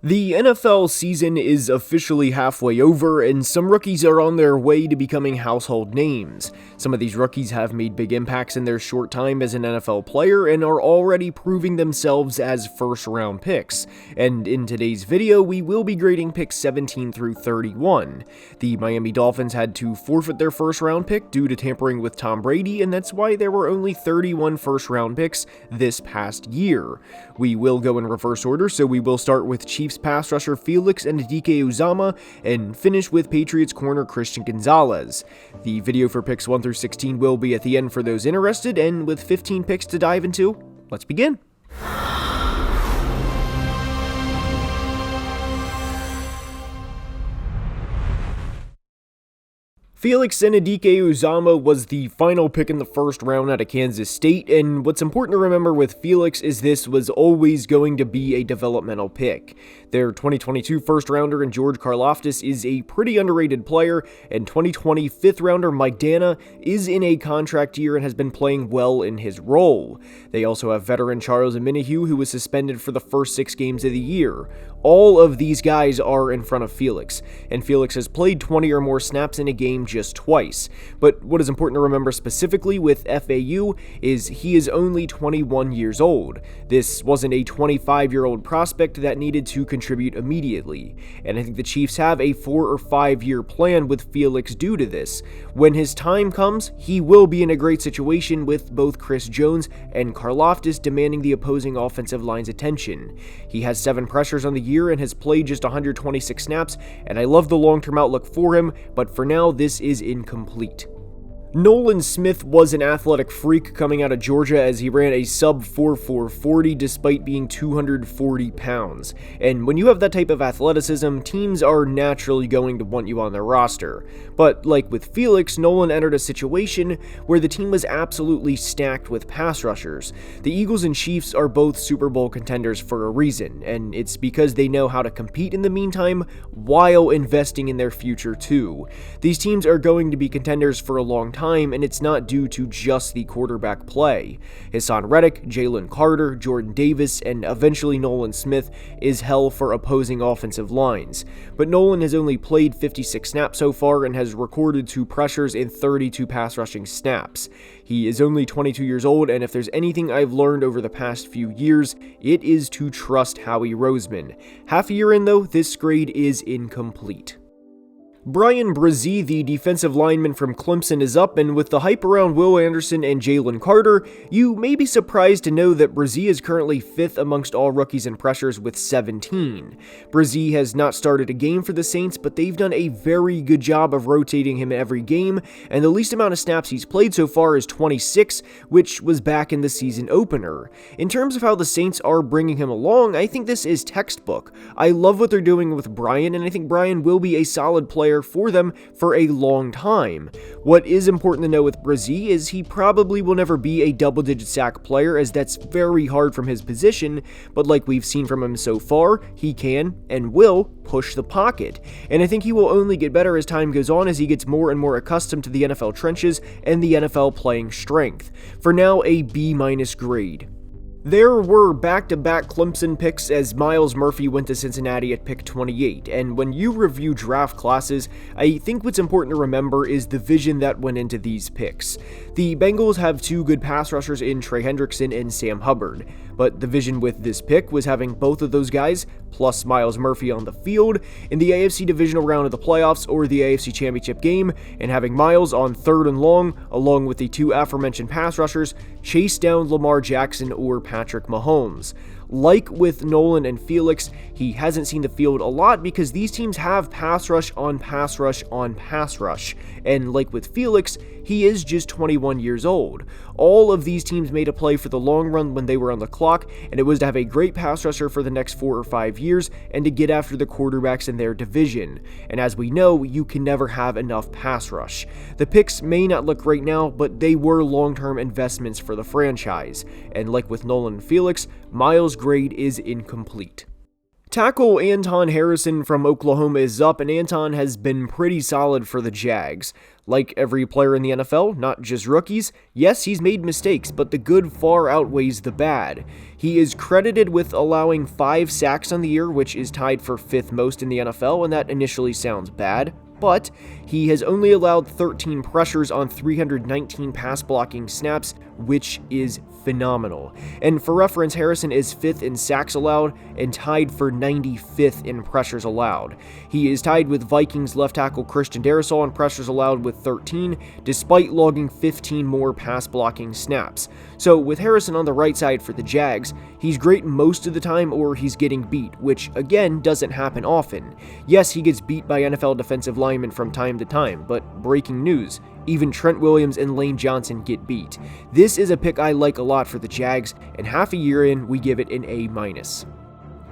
The NFL season is officially halfway over, and some rookies are on their way to becoming household names. Some of these rookies have made big impacts in their short time as an NFL player and are already proving themselves as first-round picks. And in today's video, we will be grading picks 17 through 31. The Miami Dolphins had to forfeit their first-round pick due to tampering with Tom Brady, and that's why there were only 31 first-round picks this past year. We will go in reverse order, so we will start with Chiefs pass rusher Felix Sadik and finish with Patriots corner Christian Gonzalez. The video for picks 1 through 16 will be at the end for those interested, and with 15 picks to dive into, let's begin. Felix Sadik was the final pick in the first round out of Kansas State, and what's important to remember with Felix is this was always going to be a developmental pick. Their 2022 first rounder in George Karlaftis is a pretty underrated player, and 2020 fifth rounder Mike Dana is in a contract year and has been playing well in his role. They also have veteran Charles Omenihu, who was suspended for the first 6 games of the year. All of these guys are in front of Felix, and Felix has played 20 or more snaps in a game just twice. But what is important to remember specifically with FAU is he is only 21 years old. This wasn't a 25-year-old prospect that needed to contribute immediately, and I think the Chiefs have a 4 or 5 year plan with Felix due to this. When his time comes, he will be in a great situation with both Chris Jones and Karlaftis demanding the opposing offensive line's attention. He has 7 pressures on the year and has played just 126 snaps, and I love the long-term outlook for him, but for now this is incomplete. Nolan Smith was an athletic freak coming out of Georgia as he ran a sub 4.4 40 despite being 240 pounds. And when you have that type of athleticism, teams are naturally going to want you on their roster. But like with Felix, Nolan entered a situation where the team was absolutely stacked with pass rushers. The Eagles and Chiefs are both Super Bowl contenders for a reason, and it's because they know how to compete in the meantime while investing in their future too. These teams are going to be contenders for a long time, and it's not due to just the quarterback play. Hassan Reddick, Jalen Carter, Jordan Davis, and eventually Nolan Smith is hell for opposing offensive lines. But Nolan has only played 56 snaps so far and has recorded 2 pressures in 32 pass rushing snaps. He is only 22 years old, and if there's anything I've learned over the past few years, it is to trust Howie Roseman. Half a year in though, this grade is incomplete. Bryan Bresee, the defensive lineman from Clemson, is up, and with the hype around Will Anderson and Jalen Carter, you may be surprised to know that Bresee is currently 5th amongst all rookies in pressures with 17. Bresee has not started a game for the Saints, but they've done a very good job of rotating him every game, and the least amount of snaps he's played so far is 26, which was back in the season opener. In terms of how the Saints are bringing him along, I think this is textbook. I love what they're doing with Bryan, and I think Bryan will be a solid player for them for a long time. What is important to know with Bresee is he probably will never be a double-digit sack player, as that's very hard from his position, but like we've seen from him so far, he can and will push the pocket. And I think he will only get better as time goes on as he gets more and more accustomed to the NFL trenches and the NFL playing strength. For now, a B- grade. There were back-to-back Clemson picks as Myles Murphy went to Cincinnati at pick 28, and when you review draft classes, I think what's important to remember is the vision that went into these picks. The Bengals have 2 good pass rushers in Trey Hendrickson and Sam Hubbard, but the vision with this pick was having both of those guys, plus Myles Murphy on the field, in the AFC divisional round of the playoffs or the AFC championship game, and having Myles on 3rd and long, along with the 2 aforementioned pass rushers, chase down Lamar Jackson or Patrick Mahomes. Like with Nolan and Felix, he hasn't seen the field a lot because these teams have pass rush on pass rush on pass rush, and like with Felix, he is just 21 years old. All of these teams made a play for the long run when they were on the clock, and it was to have a great pass rusher for the next 4 or 5 years and to get after the quarterbacks in their division. And as we know, you can never have enough pass rush. The picks may not look great now, but they were long-term investments for the franchise. And like with Nolan and Felix, Myles' grade is incomplete. Tackle Anton Harrison from Oklahoma is up, and Anton has been pretty solid for the Jags. Like every player in the NFL, not just rookies, yes, he's made mistakes, but the good far outweighs the bad. He is credited with allowing 5 sacks on the year, which is tied for 5th most in the NFL, and that initially sounds bad. But he has only allowed 13 pressures on 319 pass blocking snaps, which is phenomenal. And for reference, Harrison is 5th in sacks allowed and tied for 95th in pressures allowed. He is tied with Vikings left tackle Christian Darrisaw in pressures allowed with 13, despite logging 15 more pass blocking snaps. So with Harrison on the right side for the Jags, he's great most of the time or he's getting beat, which again doesn't happen often. Yes, he gets beat by NFL defensive linemen from time to time, but breaking news, even Trent Williams and Lane Johnson get beat. This is a pick I like a lot for the Jags, and half a year in, we give it an A-.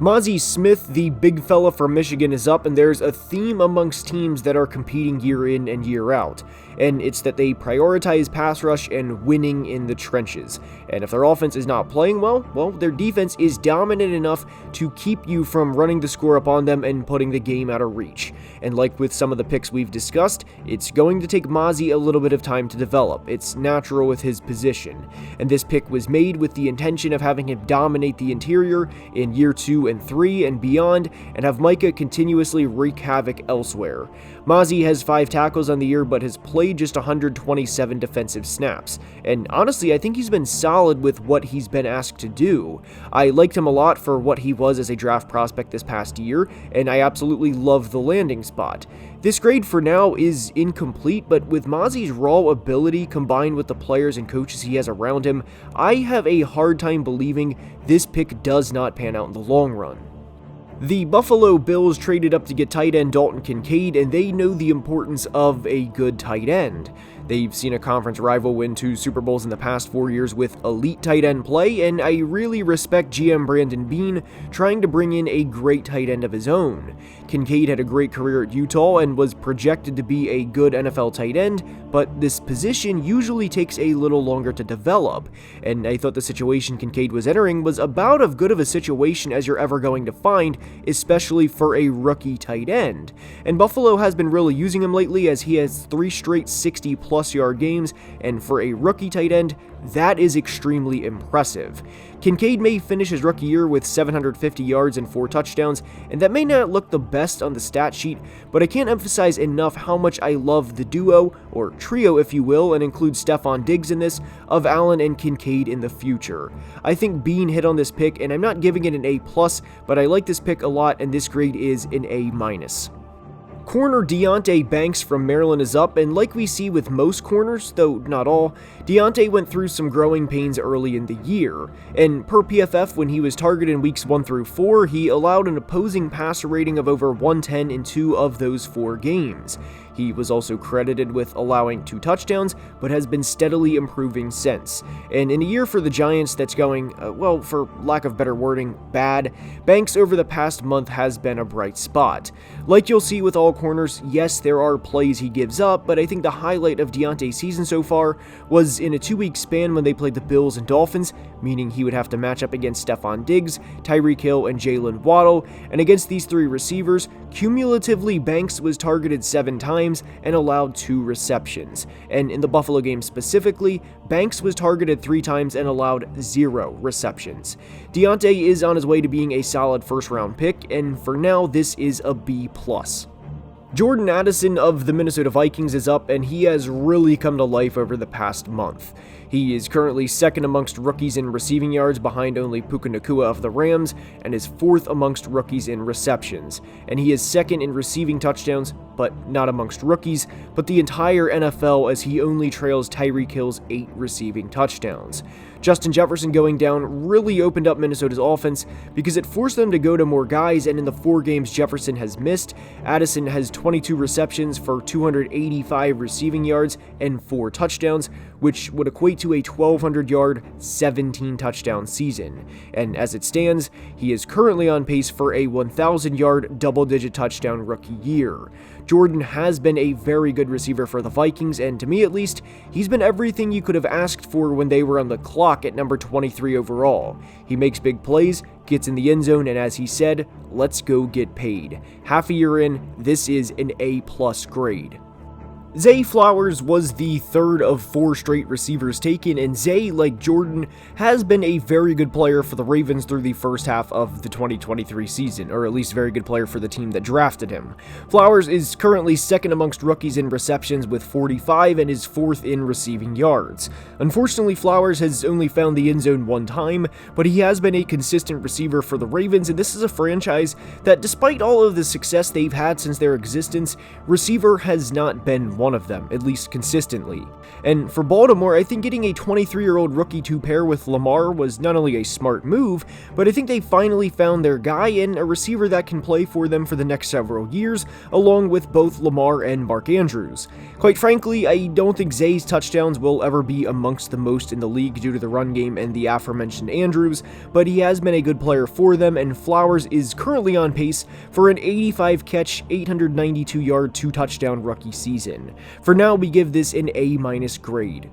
Mazy Smith, the big fella from Michigan, is up, and there's a theme amongst teams that are competing year in and year out, and it's that they prioritize pass rush and winning in the trenches. And if their offense is not playing well, their defense is dominant enough to keep you from running the score up on them and putting the game out of reach. And like with some of the picks we've discussed, it's going to take Mazy a little bit of time to develop. It's natural with his position. And this pick was made with the intention of having him dominate the interior in year 2 and 3 and beyond, and have Micah continuously wreak havoc elsewhere. Mazy has 5 tackles on the year, but has played just 127 defensive snaps. And honestly, I think he's been solid with what he's been asked to do. I liked him a lot for what he was as a draft prospect this past year, and I absolutely love the landing spot. This grade for now is incomplete, but with Mazy's raw ability combined with the players and coaches he has around him, I have a hard time believing this pick does not pan out in the long run. The Buffalo Bills traded up to get tight end Dalton Kincaid, and they know the importance of a good tight end. They've seen a conference rival win 2 Super Bowls in the past 4 years with elite tight end play, and I really respect GM Brandon Beane trying to bring in a great tight end of his own. Kincaid had a great career at Utah and was projected to be a good NFL tight end, but this position usually takes a little longer to develop, and I thought the situation Kincaid was entering was about as good of a situation as you're ever going to find, especially for a rookie tight end. And Buffalo has been really using him lately, as he has 3 straight 60+ yard games, and for a rookie tight end, that is extremely impressive. Kincaid may finish his rookie year with 750 yards and 4 touchdowns, and that may not look the best on the stat sheet, but I can't emphasize enough how much I love the duo, or trio if you will, and include Stephon Diggs in this, of Allen and Kincaid in the future. I think Beane hit on this pick, and I'm not giving it an A+, but I like this pick a lot, and this grade is an A-. Corner Deontay Banks from Maryland is up, and like we see with most corners, though not all, Deontay went through some growing pains early in the year, and per PFF when he was targeted in weeks 1 through 4, he allowed an opposing passer rating of over 110 in 2 of those 4 games. He was also credited with allowing 2 touchdowns, but has been steadily improving since. And in a year for the Giants that's going, for lack of better wording, bad, Banks over the past month has been a bright spot. Like you'll see with all corners, yes, there are plays he gives up, but I think the highlight of Deontay's season so far was in a 2-week span when they played the Bills and Dolphins, meaning he would have to match up against Stephon Diggs, Tyreek Hill, and Jalen Waddle, and against these 3 receivers, cumulatively Banks was targeted 7 times and allowed 2 receptions. And in the Buffalo game specifically, Banks was targeted 3 times and allowed 0 receptions. Deontay is on his way to being a solid first-round pick, and for now, this is a B+. Jordan Addison of the Minnesota Vikings is up, and he has really come to life over the past month. He is currently 2nd amongst rookies in receiving yards behind only Puka Nacua of the Rams, and is 4th amongst rookies in receptions. And he is 2nd in receiving touchdowns, but not amongst rookies, but the entire NFL, as he only trails Tyreek Hill's 8 receiving touchdowns. Justin Jefferson going down really opened up Minnesota's offense because it forced them to go to more guys, and in the 4 games Jefferson has missed, Addison has 22 receptions for 285 receiving yards and 4 touchdowns, which would equate to a 1,200-yard, 17-touchdown season, and as it stands, he is currently on pace for a 1,000-yard, double-digit touchdown rookie year. Jordan has been a very good receiver for the Vikings, and to me at least, he's been everything you could have asked for when they were on the clock at number 23 overall. He makes big plays, gets in the end zone, and as he said, let's go get paid. Half a year in, this is an A+ grade. Zay Flowers was the third of 4 straight receivers taken, and Zay, like Jordan, has been a very good player for the Ravens through the first half of the 2023 season, or at least very good player for the team that drafted him. Flowers is currently second amongst rookies in receptions with 45 and is fourth in receiving yards. Unfortunately, Flowers has only found the end zone one time, but he has been a consistent receiver for the Ravens, and this is a franchise that, despite all of the success they've had since their existence, receiver has not been one of them, at least consistently. And for Baltimore, I think getting a 23-year-old rookie to pair with Lamar was not only a smart move, but I think they finally found their guy in a receiver that can play for them for the next several years, along with both Lamar and Mark Andrews. Quite frankly, I don't think Zay's touchdowns will ever be amongst the most in the league due to the run game and the aforementioned Andrews, but he has been a good player for them, and Flowers is currently on pace for an 85-catch, 892-yard, 2-touchdown rookie season. For now, we give this an A- grade.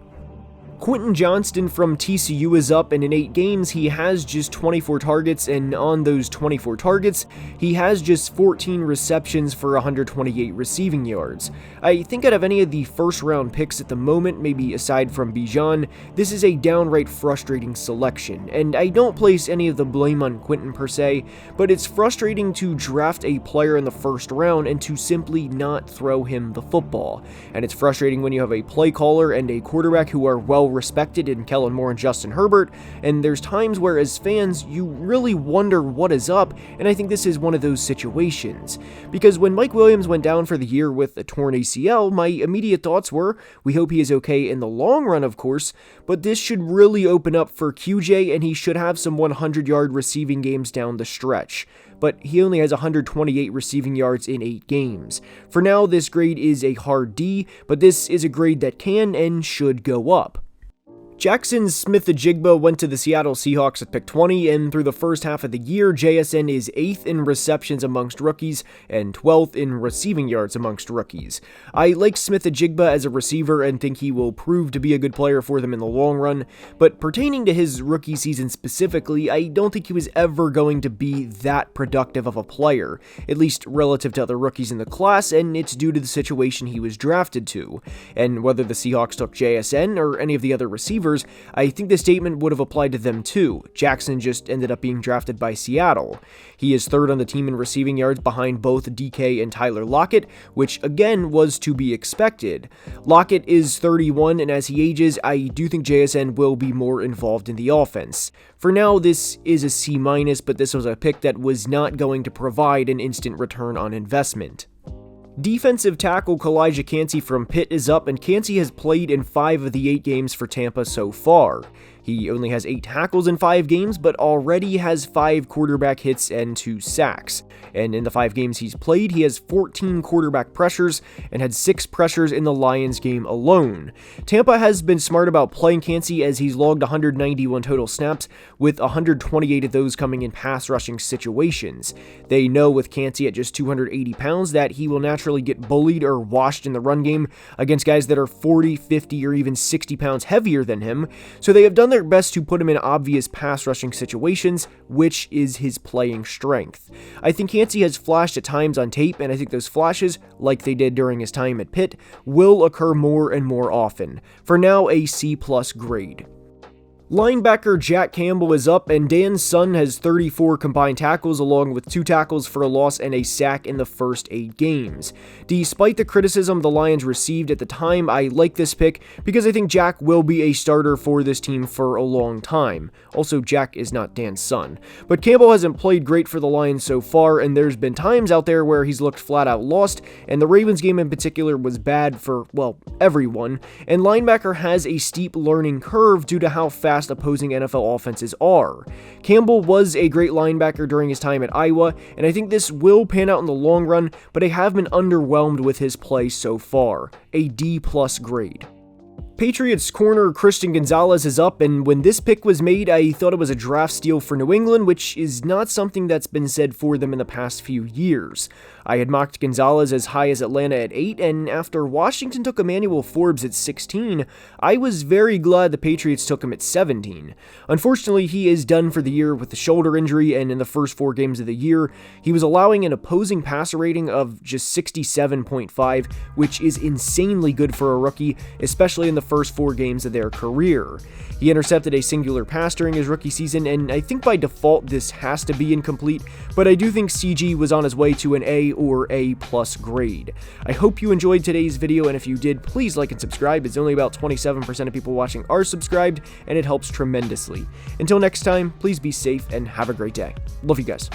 Quinton Johnson from TCU is up, and in 8 games, he has just 24 targets, and on those 24 targets, he has just 14 receptions for 128 receiving yards. I think out of any of the first-round picks at the moment, maybe aside from Bijan, this is a downright frustrating selection, and I don't place any of the blame on Quinton per se, but it's frustrating to draft a player in the first round and to simply not throw him the football, and it's frustrating when you have a play caller and a quarterback who are well respected in Kellen Moore and Justin Herbert, and there's times where as fans you really wonder what is up, and I think this is one of those situations. Because when Mike Williams went down for the year with a torn ACL, my immediate thoughts were, we hope he is okay in the long run of course, but this should really open up for QJ and he should have some 100-yard receiving games down the stretch. But he only has 128 receiving yards in 8 games. For now, this grade is a hard D, but this is a grade that can and should go up. Jackson Smith-Njigba went to the Seattle Seahawks at pick 20, and through the first half of the year, JSN is 8th in receptions amongst rookies and 12th in receiving yards amongst rookies. I like Smith-Njigba as a receiver and think he will prove to be a good player for them in the long run, but pertaining to his rookie season specifically, I don't think he was ever going to be that productive of a player, at least relative to other rookies in the class, and it's due to the situation he was drafted to. And whether the Seahawks took JSN or any of the other receivers, I think the statement would have applied to them too. Jackson just ended up being drafted by Seattle. He is 3rd on the team in receiving yards behind both DK and Tyler Lockett, which again was to be expected. Lockett is 31, and as he ages, I do think JSN will be more involved in the offense. For now, this is a C-, but this was a pick that was not going to provide an instant return on investment. Defensive tackle Kijah Chaney from Pitt is up, and Chaney has played in 5 of the 8 games for Tampa so far. He only has 8 tackles in 5 games, but already has 5 quarterback hits and 2 sacks. And in the 5 games he's played, he has 14 quarterback pressures and had 6 pressures in the Lions game alone. Tampa has been smart about playing Chaney as he's logged 191 total snaps, with 128 of those coming in pass rushing situations. They know with Chaney at just 280 pounds that he will naturally get bullied or washed in the run game against guys that are 40, 50, or even 60 pounds heavier than him, so they have done their best to put him in obvious pass rushing situations, which is his playing strength. I think Chaney has flashed at times on tape, and I think those flashes, like they did during his time at Pitt, will occur more and more often. For now, a C+ grade. Linebacker Jack Campbell is up, and Dan Sun has 34 combined tackles along with 2 tackles for a loss and a sack in the first 8 games. Despite the criticism the Lions received at the time, I like this pick because I think Jack will be a starter for this team for a long time. Also, Jack is not Dan's son. But Campbell hasn't played great for the Lions so far, and there's been times out there where he's looked flat out lost, and the Ravens game in particular was bad for, well, everyone, and linebacker has a steep learning curve due to how fast opposing NFL offenses are. Campbell was a great linebacker during his time at Iowa, and I think this will pan out in the long run, but I have been underwhelmed with his play so far. A D+ grade. Patriots corner Quinton Gonzalez is up, and when this pick was made, I thought it was a draft steal for New England, which is not something that's been said for them in the past few years. I had mocked Gonzalez as high as Atlanta at 8, and after Washington took Emmanuel Forbes at 16, I was very glad the Patriots took him at 17. Unfortunately, he is done for the year with the shoulder injury, and in the first 4 games of the year, he was allowing an opposing passer rating of just 67.5, which is insanely good for a rookie, especially in the first 4 games of their career. He intercepted a singular pass during his rookie season, and I think by default this has to be incomplete, but I do think CG was on his way to an A or A+ grade. I hope you enjoyed today's video, and if you did, please like and subscribe. It's only about 27% of people watching are subscribed, and it helps tremendously. Until next time, please be safe and have a great day. Love you guys.